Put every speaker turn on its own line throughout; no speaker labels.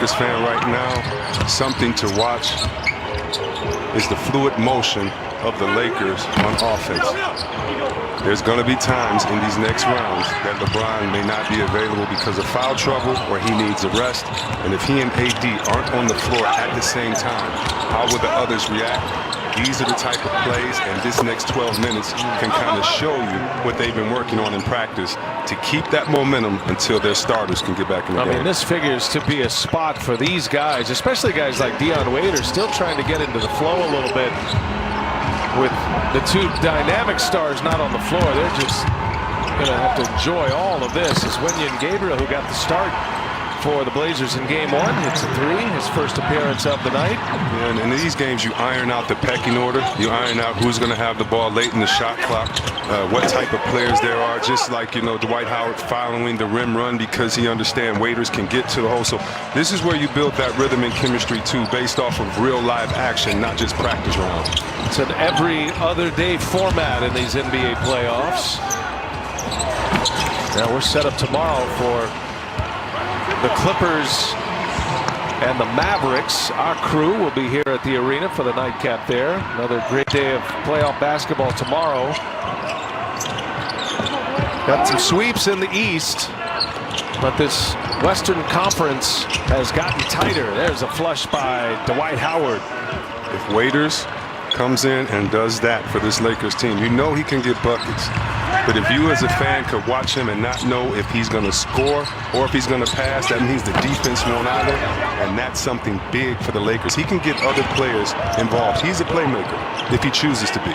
Lakers fan right now, something to watch is the fluid motion of the Lakers on offense. There's going to be times in these next rounds that LeBron may not be available because of foul trouble or he needs a rest. And if he and AD aren't on the floor at the same time, how will the others react? These are the type of plays, and this next 12 minutes can kind of show you what they've been working on in practice to keep that momentum until their starters can get back in the game.
I mean, this figures to be a spot for these guys, especially guys like Dion Waiters, still trying to get into the flow a little bit. With the two dynamic stars not on the floor, they're just going to have to enjoy all of this. It's Wenyen Gabriel who got the start for the Blazers in game one. Hits a three, his first appearance of the night.
Yeah, and in these games, you iron out the pecking order. You iron out who's going to have the ball late in the shot clock, what type of players there are. Just like, you know, Dwight Howard following the rim run because he understands Waiters can get to the hole. So this is where you build that rhythm and chemistry too, based off of real live action, not just practice rounds.
It's an every other day format in these NBA playoffs. Now we're set up tomorrow for the Clippers and the Mavericks. Our crew will be here at the arena for the nightcap there. Another great day of playoff basketball tomorrow. Got some sweeps in the East, but this Western Conference has gotten tighter. There's a flush by Dwight Howard.
If Waiters comes in and does that for this Lakers team, you know he can get buckets. But if you as a fan could watch him and not know if he's going to score or if he's going to pass, that means the defense won't either. And that's something big for the Lakers. He can get other players involved. He's a playmaker if he chooses to be.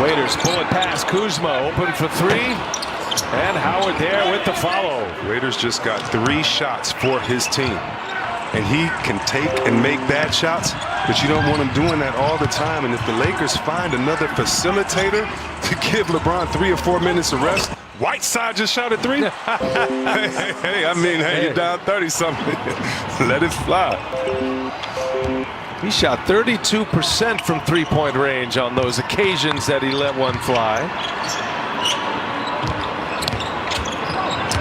Waiters pull it past Kuzma, open for three. And Howard there with the follow.
Waiters just got 3 shots for his team. And he can take and make bad shots, but you don't want him doing that all the time. And if the Lakers find another facilitator to give LeBron 3 or 4 minutes of rest, Whiteside just shot a 3. hey, you're down 30-something. Let it fly.
He shot 32% from three-point range on those occasions that he let one fly.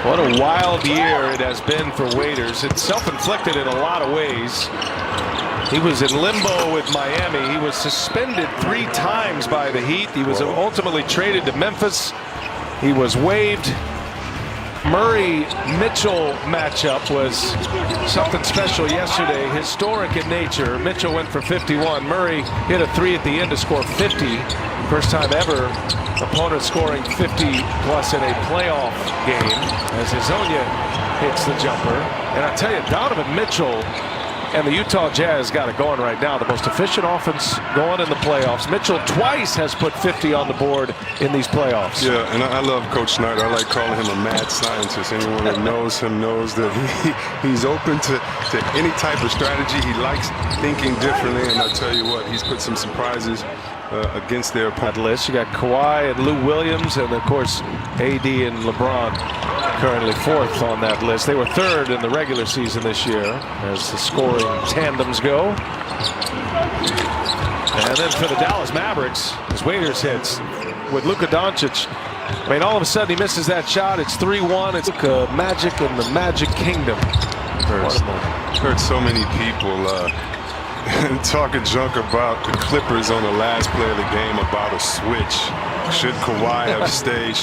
What a wild year it has been for Waiters. It's self-inflicted in a lot of ways. He was in limbo with Miami. He was suspended 3 times by the Heat. He was ultimately traded to Memphis. He was waived. Murray-Mitchell matchup was something special yesterday, historic in nature. Mitchell went for 51. Murray hit a 3 at the end to score 50. First time ever opponent scoring 50-plus in a playoff game as Hezonja hits the jumper. And I tell you, Donovan Mitchell and the Utah Jazz got it going right now. The most efficient offense going in the playoffs. Mitchell twice has put 50 on the board in these playoffs.
Yeah, and I love Coach Snyder. I like calling him a mad scientist. Anyone that knows him knows that he's open to any type of strategy. He likes thinking differently, and I'll tell you what, he's put some surprises against their opponent.
List. You got Kawhi and Lou Williams, and of course AD and LeBron currently 4th on that list. They were 3rd in the regular season this year as the scoring tandems go. And then for the Dallas Mavericks, as Waiters hits with Luka Doncic. I mean, all of a sudden he misses that shot. It's 3-1. It's Magic in the Magic Kingdom.
Heard so many people talking junk about the Clippers on the last play of the game about a switch. Should Kawhi have stayed?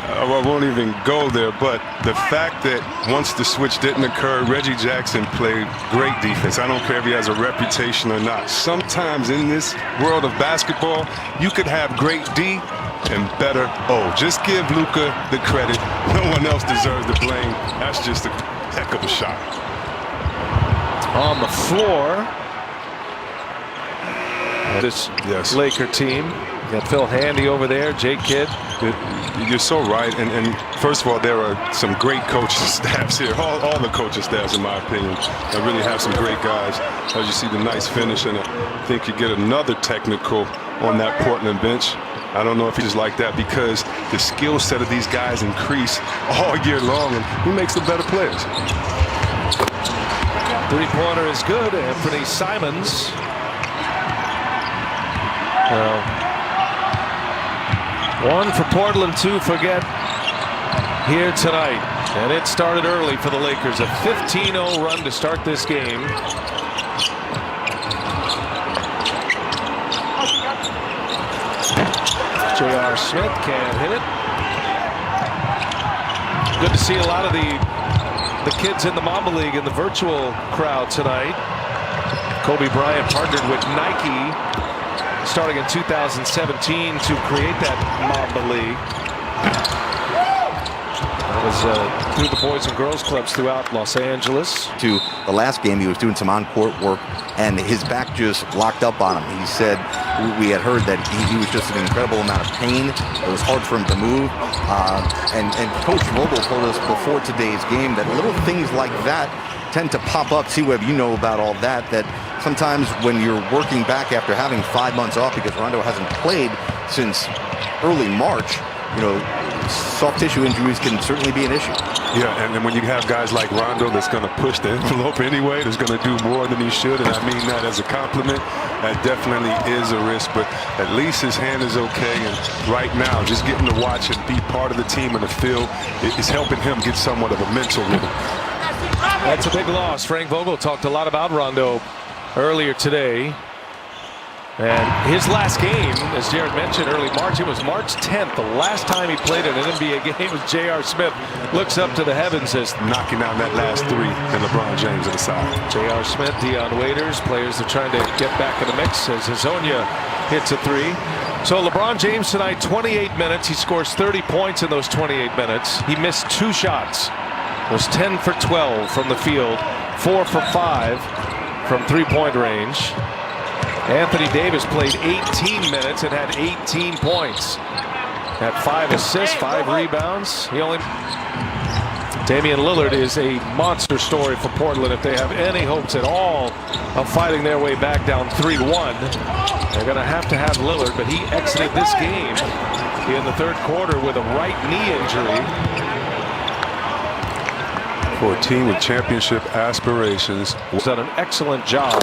I won't even go there, but the fact that once the switch didn't occur, Reggie Jackson played great defense. I don't care if he has a reputation or not. Sometimes in this world of basketball, you could have great D and better O. Just give Luka the credit. No one else deserves the blame. That's just a heck of a shot.
On the floor, this Laker team. Got Phil Handy over there, Jay Kidd.
You're so right. And first of all, there are some great coaching staffs here. All the coaching staffs, in my opinion, that really have some great guys. As you see the nice finish, and I think you get another technical on that Portland bench. I don't know if he's like that because the skill set of these guys increase all year long, and he makes them better players.
Three-pointer is good. Anthony Simons. Well, 1 for Portland, 2 for here tonight. And it started early for the Lakers. A 15-0 run to start this game. J.R. Smith can't hit it. Good to see a lot of the kids in the Mamba League in the virtual crowd tonight. Kobe Bryant partnered with Nike starting in 2017 to create that Mamba League. That was through the Boys and Girls Clubs throughout Los Angeles.
To the last game, he was doing some on-court work, and his back just locked up on him. He said we had heard that he was just in an incredible amount of pain. It was hard for him to move. And Coach Vogel told us before today's game that little things like that tend to pop up. C-Web, you know about all that, that sometimes when you're working back after having 5 months off because Rondo hasn't played since early March, you know, soft tissue injuries can certainly be an issue.
Yeah, and then when you have guys like Rondo that's going to push the envelope anyway, that's going to do more than he should, and I mean that as a compliment, that definitely is a risk, but at least his hand is okay, and right now, just getting to watch and be part of the team in the field is helping him get somewhat of a mental rhythm.
That's a big loss. Frank Vogel talked a lot about Rondo earlier today. And his last game, as Jared mentioned, early March, it was March 10th. The last time he played in an NBA game was J.R. Smith. Looks up to the heavens as
knocking down that last three and LeBron James on the side.
J.R. Smith, Dion Waiters, players are trying to get back in the mix as Hezonja hits a three. So LeBron James tonight, 28 minutes. He scores 30 points in those 28 minutes. He missed 2 shots. Was 10 for 12 from the field, 4 for 5 from three-point range. Anthony Davis played 18 minutes and had 18 points. Had 5 assists, 5 rebounds. Damian Lillard is a monster story for Portland if they have any hopes at all of fighting their way back down 3-1. They're going to have Lillard, but he exited this game in the third quarter with a right knee injury.
For a team with championship aspirations.
He's done an excellent job.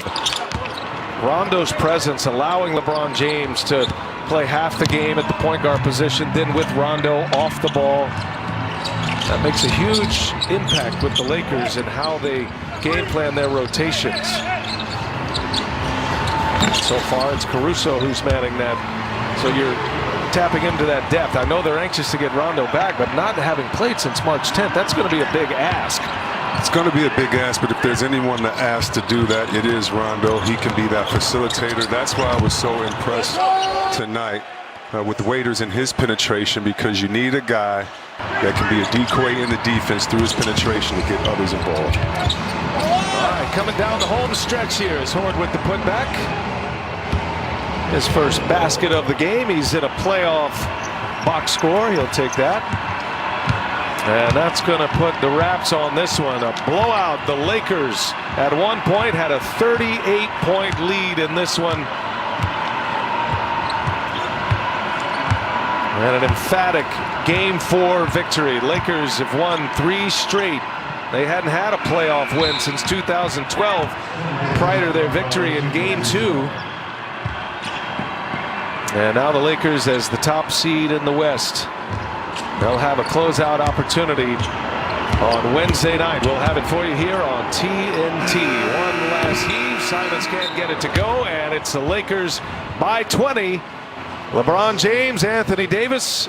Rondo's presence allowing LeBron James to play half the game at the point guard position, then with Rondo off the ball. That makes a huge impact with the Lakers and how they game plan their rotations. So far, it's Caruso who's manning that. So you're tapping into that depth. I know they're anxious to get Rondo back, but not having played since March 10th, that's going to be a big ask.
It's going to be a big ask, but if there's anyone to ask to do that, it is Rondo. He can be that facilitator. That's why I was so impressed tonight with Waiters and his penetration, because you need a guy that can be a decoy in the defense through his penetration to get others involved.
All right, coming down the home stretch here is Horde with the putback. His first basket of the game. He's in a playoff box score. He'll take that. And that's going to put the wraps on this one. A blowout. The Lakers at one point had a 38-point lead in this one. And an emphatic Game 4 victory. Lakers have won 3 straight. They hadn't had a playoff win since 2012 prior to their victory in Game 2. And now the Lakers as the top seed in the West. They'll have a closeout opportunity on Wednesday night. We'll have it for you here on TNT. One last heave. Simons can't get it to go, and it's the Lakers by 20. LeBron James, Anthony Davis.